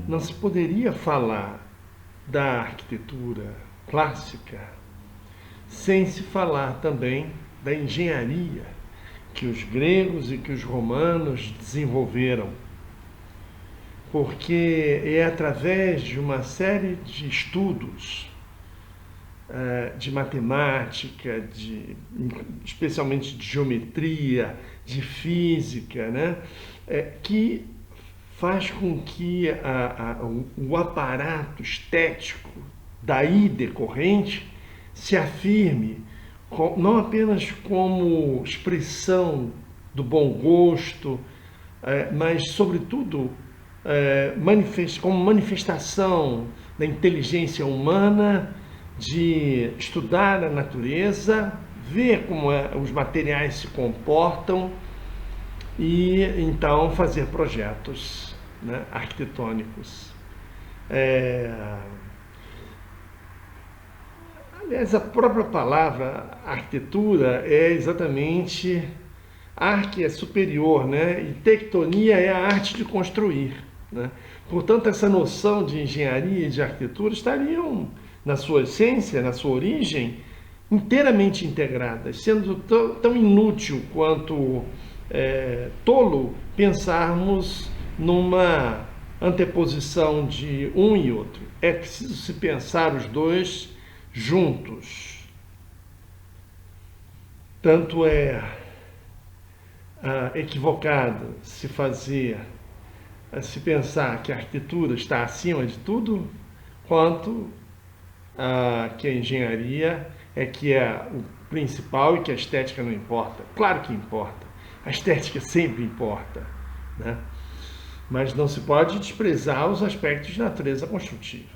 Não se poderia falar da arquitetura clássica sem se falar também da engenharia que os gregos e que os romanos desenvolveram, porque é através de uma série de estudos de matemática, especialmente de geometria, de física, né, que faz com que o aparato estético daí decorrente se afirme não apenas como expressão do bom gosto, mas, sobretudo, como manifestação da inteligência humana, de estudar a natureza, ver como os materiais se comportam e então fazer projetos, né, arquitetônicos. Aliás, a própria palavra arquitetura é exatamente arque é superior, né? E tectonia é a arte de construir, né? Portanto, essa noção de engenharia e de arquitetura estariam, na sua essência, na sua origem, inteiramente integradas, sendo tão inútil quanto tolo pensarmos numa anteposição de um e outro. É preciso se pensar os dois juntos. Tanto é equivocado se pensar que a arquitetura está acima de tudo, quanto que a engenharia que é o principal e que a estética não importa. Claro que importa, a estética sempre importa, né? Mas não se pode desprezar os aspectos de natureza construtiva,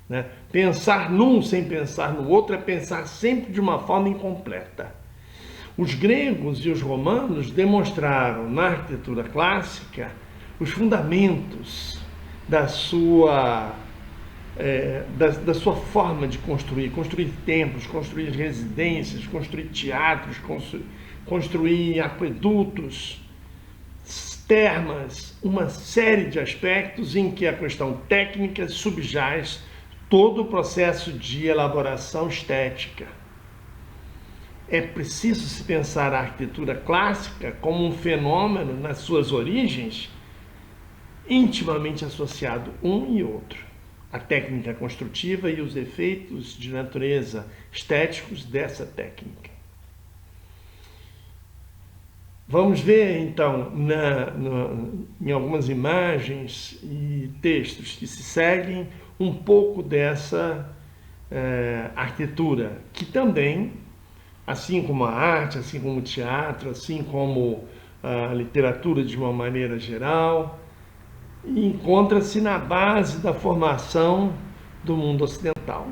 né? Pensar num sem pensar no outro é pensar sempre de uma forma incompleta. Os gregos e os romanos demonstraram na arquitetura clássica os fundamentos da sua forma de construir templos, construir residências, construir teatros, construir aquedutos, termas, uma série de aspectos em que a questão técnica subjaz todo o processo de elaboração estética. É preciso se pensar a arquitetura clássica como um fenômeno nas suas origens intimamente associado um e outro, a técnica construtiva e os efeitos de natureza estéticos dessa técnica. Vamos ver, então, em algumas imagens e textos que se seguem, um pouco dessa arquitetura, que também, assim como a arte, assim como o teatro, assim como a literatura de uma maneira geral, encontra-se na base da formação do mundo ocidental.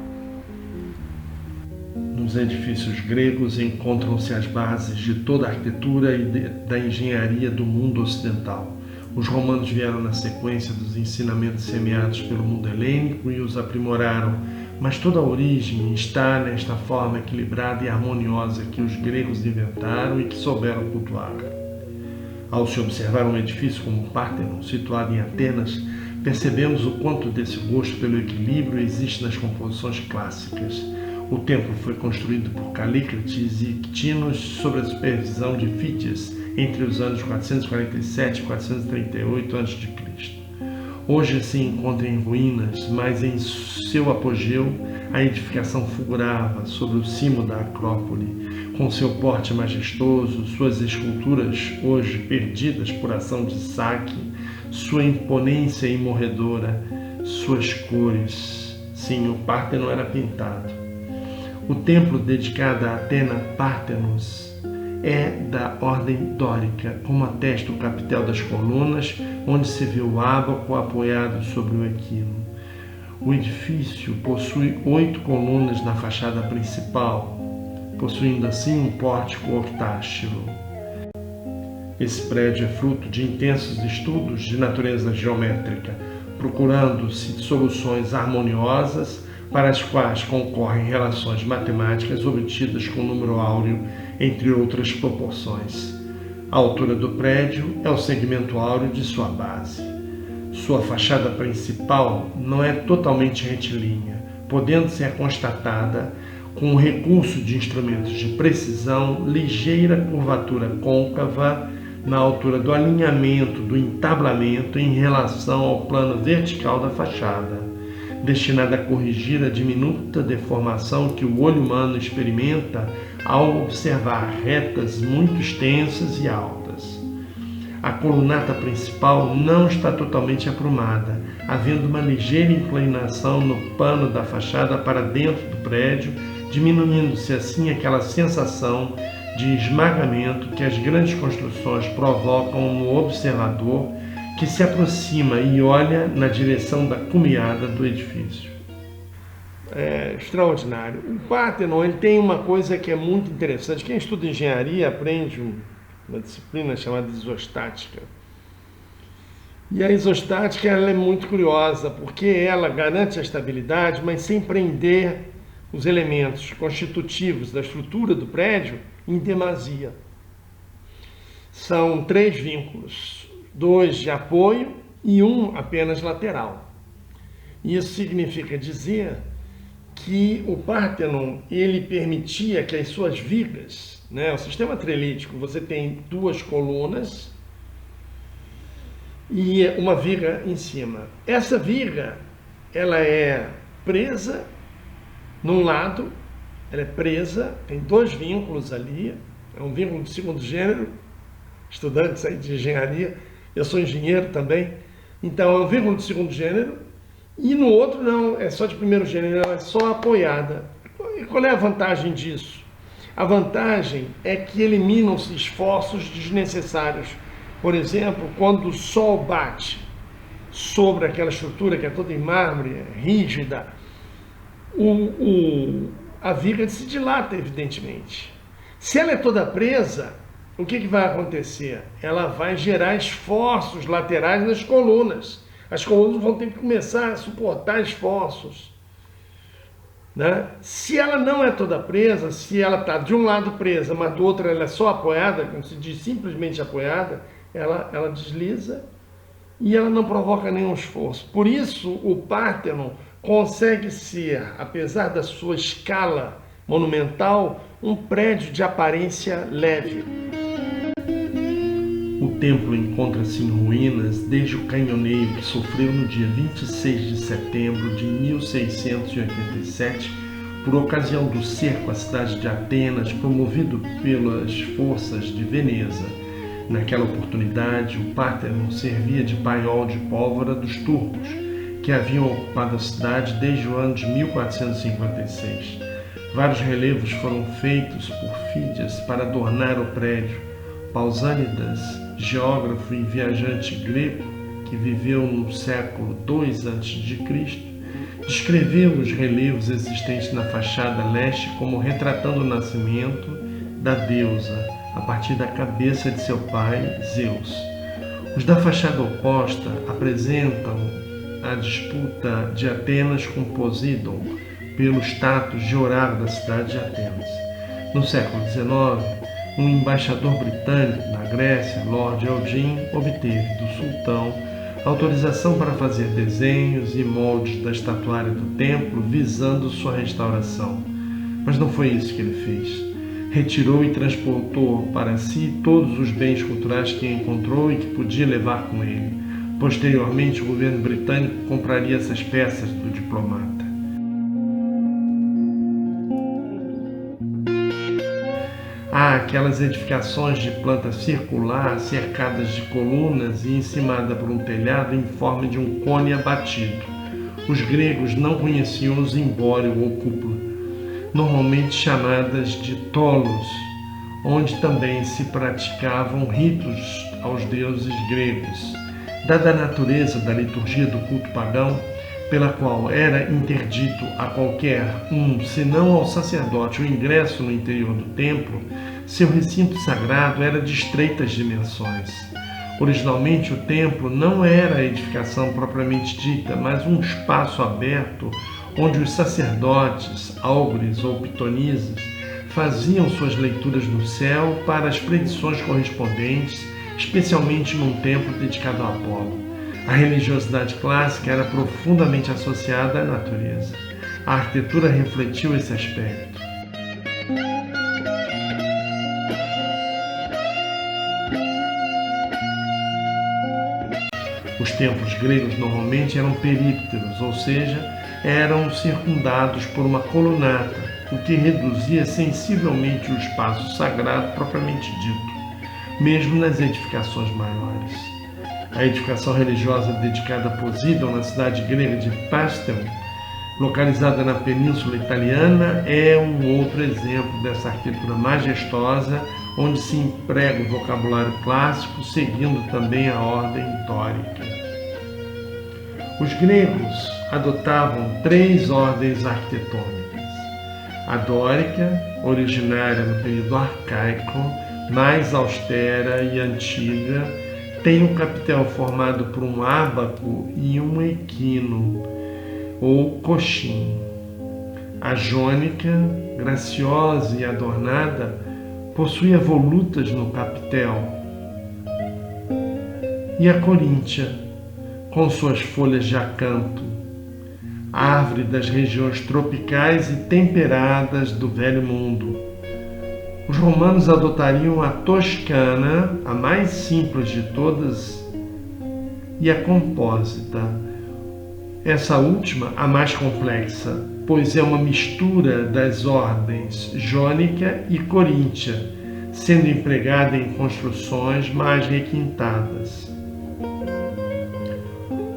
Nos edifícios gregos encontram-se as bases de toda a arquitetura e da engenharia do mundo ocidental. Os romanos vieram na sequência dos ensinamentos semeados pelo mundo helênico e os aprimoraram, mas toda a origem está nesta forma equilibrada e harmoniosa que os gregos inventaram e que souberam cultuar. Ao se observar um edifício como o Párthenon, situado em Atenas, percebemos o quanto desse gosto pelo equilíbrio existe nas composições clássicas. O templo foi construído por Calícrates e Ctinos sob a supervisão de Fídias entre os anos 447 e 438 a.C. Hoje se encontra em ruínas, mas em seu apogeu a edificação fulgurava sobre o cimo da Acrópole, com seu porte majestoso, suas esculturas hoje perdidas por ação de saque, sua imponência imorredora, suas cores. Sim, o Párthenon era pintado. O templo dedicado a Atena, Párthenos, é da ordem dórica, como atesta o capitel das colunas, onde se vê o ábaco apoiado sobre o equino. O edifício possui 8 colunas na fachada principal, possuindo assim um pórtico octástilo. Esse prédio é fruto de intensos estudos de natureza geométrica, procurando-se soluções harmoniosas para as quais concorrem relações matemáticas obtidas com o número áureo entre outras proporções. A altura do prédio é o segmento áureo de sua base. Sua fachada principal não é totalmente retilínea, podendo ser constatada, com o recurso de instrumentos de precisão, ligeira curvatura côncava na altura do alinhamento do entablamento em relação ao plano vertical da fachada, destinada a corrigir a diminuta deformação que o olho humano experimenta ao observar retas muito extensas e altas. A colunata principal não está totalmente aprumada, havendo uma ligeira inclinação no pano da fachada para dentro do prédio, diminuindo-se assim aquela sensação de esmagamento que as grandes construções provocam no observador que se aproxima e olha na direção da cumeada do edifício. É extraordinário. O Parthenon ele tem uma coisa que é muito interessante. Quem estuda engenharia aprende uma disciplina chamada isostática. E a isostática ela é muito curiosa, porque ela garante a estabilidade, mas sem prender os elementos constitutivos da estrutura do prédio em demasia. São 3 vínculos, 2 de apoio e 1 apenas lateral. Isso significa dizer que o Parthenon ele permitia que as suas vigas, o sistema trelítico, você tem 2 colunas e uma viga em cima. Essa viga ela é presa num lado, ela é presa, tem 2 vínculos ali, é um vínculo de segundo gênero, estudantes aí de engenharia, eu sou engenheiro também, então é um vínculo de segundo gênero, e no outro não, é só de primeiro gênero, ela é só apoiada. E qual é a vantagem disso? A vantagem é que eliminam-se esforços desnecessários. Por exemplo, quando o sol bate sobre aquela estrutura que é toda em mármore, rígida, a viga se dilata, evidentemente. Se ela é toda presa, o que vai acontecer? Ela vai gerar esforços laterais nas colunas. As colunas vão ter que começar a suportar esforços. Se ela não é toda presa, se ela está de um lado presa, mas do outro ela é só apoiada, como se diz simplesmente apoiada, ela desliza e ela não provoca nenhum esforço. Por isso, o Parthenon consegue ser, apesar da sua escala monumental, um prédio de aparência leve. O templo encontra-se em ruínas desde o canhoneio que sofreu no dia 26 de setembro de 1687 por ocasião do cerco à cidade de Atenas promovido pelas forças de Veneza. Naquela oportunidade, o Parthenon servia de paiol de pólvora dos turcos, que haviam ocupado a cidade desde o ano de 1456. Vários relevos foram feitos por Fídias para adornar o prédio. Pausânidas, geógrafo e viajante grego que viveu no século II a.C., descreveu os relevos existentes na fachada leste como retratando o nascimento da deusa a partir da cabeça de seu pai, Zeus. Os da fachada oposta apresentam a disputa de Atenas com Poseidon pelo status de horário da cidade de Atenas. No século XIX, um embaixador britânico na Grécia, Lord Elgin, obteve do sultão autorização para fazer desenhos e moldes da estatuária do templo visando sua restauração. Mas não foi isso que ele fez. Retirou e transportou para si todos os bens culturais que encontrou e que podia levar com ele. Posteriormente, o governo britânico compraria essas peças do diplomata. Há aquelas edificações de planta circular, cercadas de colunas e encimada por um telhado em forma de um cone abatido. Os gregos não conheciam o zimbório ou cúpula, normalmente chamadas de tolos, onde também se praticavam ritos aos deuses gregos. Dada a natureza da liturgia do culto pagão, pela qual era interdito a qualquer senão ao sacerdote, o ingresso no interior do templo, seu recinto sagrado era de estreitas dimensões. Originalmente, o templo não era a edificação propriamente dita, mas um espaço aberto onde os sacerdotes, álgures ou pitonises faziam suas leituras no céu para as predições correspondentes, especialmente num templo dedicado a Apolo. A religiosidade clássica era profundamente associada à natureza. A arquitetura refletiu esse aspecto. Os templos gregos normalmente eram perípteros, ou seja, eram circundados por uma colunata, o que reduzia sensivelmente o espaço sagrado propriamente dito, mesmo nas edificações maiores. A edificação religiosa dedicada a Poseidon, na cidade grega de Pastel, localizada na Península Italiana, é um outro exemplo dessa arquitetura majestosa, onde se emprega o vocabulário clássico, seguindo também a ordem dórica. Os gregos adotavam 3 ordens arquitetônicas. A dórica, originária no período arcaico, mais austera e antiga, tem um capitel formado por um ábaco e um equino, ou coxim. A jônica, graciosa e adornada, possuía volutas no capitel. E a coríntia, com suas folhas de acanto, árvore das regiões tropicais e temperadas do Velho Mundo. Os romanos adotariam a toscana, a mais simples de todas, e a compósita, essa última a mais complexa, pois é uma mistura das ordens jônica e coríntia, sendo empregada em construções mais requintadas.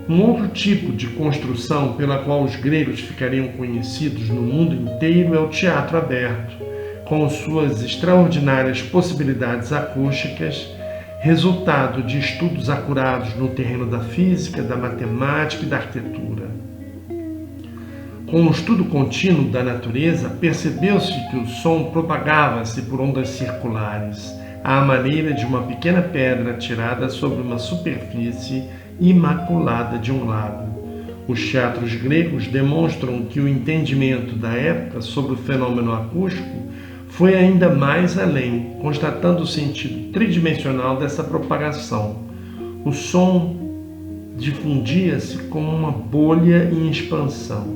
Um outro tipo de construção pela qual os gregos ficariam conhecidos no mundo inteiro é o teatro aberto, com suas extraordinárias possibilidades acústicas, resultado de estudos acurados no terreno da física, da matemática e da arquitetura. Com o estudo contínuo da natureza, percebeu-se que o som propagava-se por ondas circulares, à maneira de uma pequena pedra tirada sobre uma superfície imaculada de um lago. Os teatros gregos demonstram que o entendimento da época sobre o fenômeno acústico foi ainda mais além, constatando o sentido tridimensional dessa propagação. O som difundia-se como uma bolha em expansão.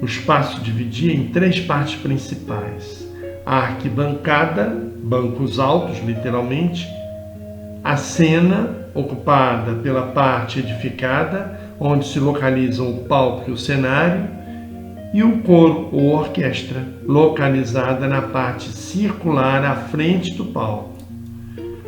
O espaço dividia em 3 partes principais: a arquibancada, bancos altos, literalmente, a cena, ocupada pela parte edificada, onde se localizam o palco e o cenário, e o coro ou orquestra, localizada na parte circular à frente do palco.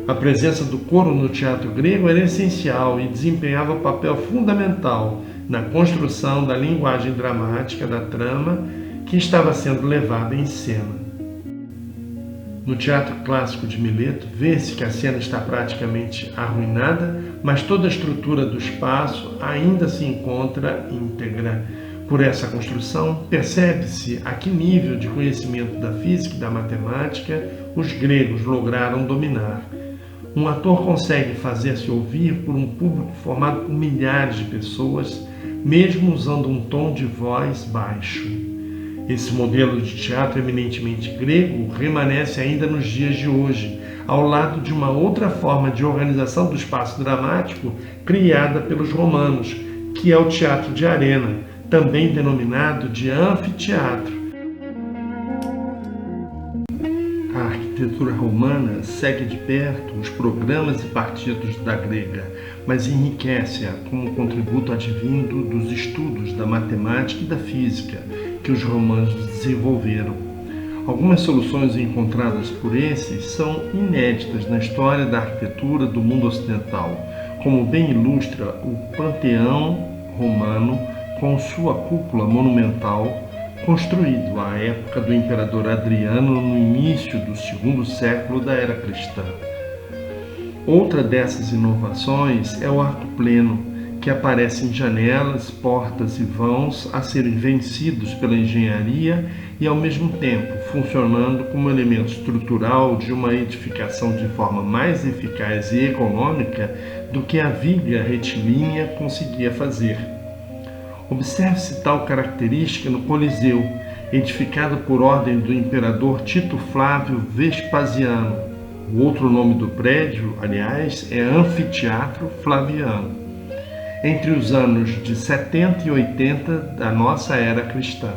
A presença do coro no teatro grego era essencial e desempenhava papel fundamental na construção da linguagem dramática da trama que estava sendo levada em cena. No teatro clássico de Mileto, vê-se que a cena está praticamente arruinada, mas toda a estrutura do espaço ainda se encontra íntegra. Por essa construção, percebe-se a que nível de conhecimento da física e da matemática os gregos lograram dominar. Um ator consegue fazer-se ouvir por um público formado por milhares de pessoas, mesmo usando um tom de voz baixo. Esse modelo de teatro eminentemente grego remanesce ainda nos dias de hoje, ao lado de uma outra forma de organização do espaço dramático criada pelos romanos, que é o teatro de arena, também denominado de anfiteatro. A arquitetura romana segue de perto os programas e partidos da grega, mas enriquece-a com um contributo advindo dos estudos da matemática e da física que os romanos desenvolveram. Algumas soluções encontradas por esses são inéditas na história da arquitetura do mundo ocidental, como bem ilustra o Panteão romano com sua cúpula monumental, construído à época do imperador Adriano no início do segundo século da era cristã. Outra dessas inovações é o arco pleno, que aparece em janelas, portas e vãos a serem vencidos pela engenharia e, ao mesmo tempo, funcionando como elemento estrutural de uma edificação de forma mais eficaz e econômica do que a viga retilínea conseguia fazer. Observe-se tal característica no Coliseu, edificado por ordem do imperador Tito Flávio Vespasiano. O outro nome do prédio, aliás, é Anfiteatro Flaviano. Entre os anos de 70 e 80 da nossa era cristã.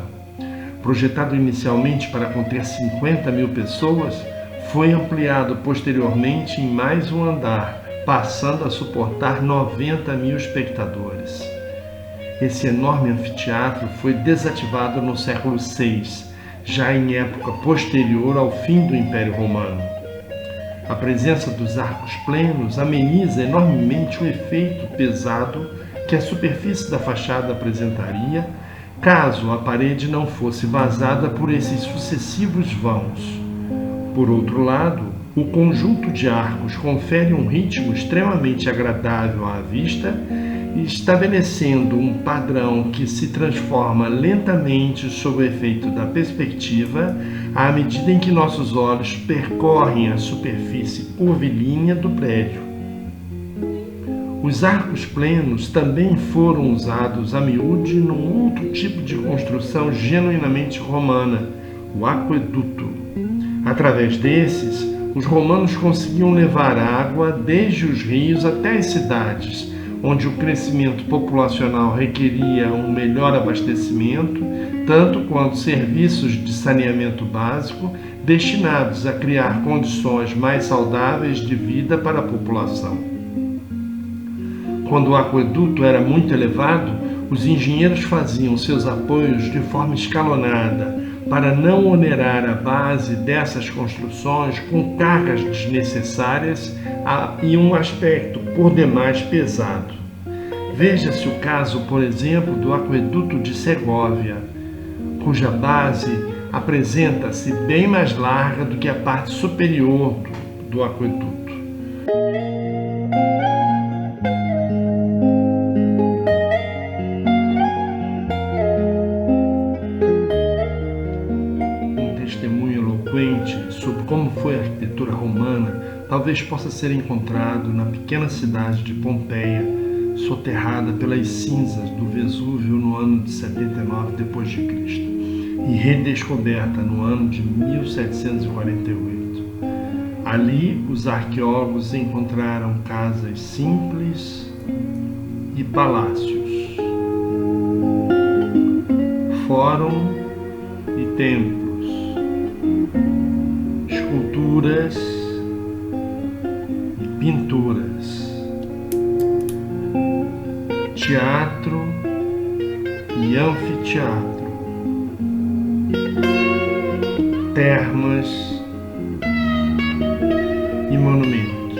Projetado inicialmente para conter 50 mil pessoas, foi ampliado posteriormente em mais um andar, passando a suportar 90 mil espectadores. Esse enorme anfiteatro foi desativado no século VI, já em época posterior ao fim do Império Romano. A presença dos arcos plenos ameniza enormemente o efeito pesado que a superfície da fachada apresentaria, caso a parede não fosse vazada por esses sucessivos vãos. Por outro lado, o conjunto de arcos confere um ritmo extremamente agradável à vista, estabelecendo um padrão que se transforma lentamente sob o efeito da perspectiva, à medida em que nossos olhos percorrem a superfície curvilínea do prédio. Os arcos plenos também foram usados a miúde num outro tipo de construção genuinamente romana, o aqueduto. Através desses, os romanos conseguiam levar água desde os rios até as cidades, onde o crescimento populacional requeria um melhor abastecimento, tanto quanto serviços de saneamento básico destinados a criar condições mais saudáveis de vida para a população. Quando o aqueduto era muito elevado, os engenheiros faziam seus apoios de forma escalonada, para não onerar a base dessas construções com cargas desnecessárias e um aspecto por demais pesado. Veja-se o caso, por exemplo, do aqueduto de Segóvia, cuja base apresenta-se bem mais larga do que a parte superior do aqueduto. Testemunho eloquente sobre como foi a arquitetura romana talvez possa ser encontrado na pequena cidade de Pompeia, soterrada pelas cinzas do Vesúvio no ano de 79 d.C. e redescoberta no ano de 1748. Ali, os arqueólogos encontraram casas simples e palácios, fórum e templos, esculturas e pinturas, teatro e anfiteatro, termas e monumentos,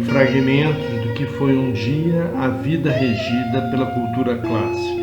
fragmentos do que foi um dia a vida regida pela cultura clássica.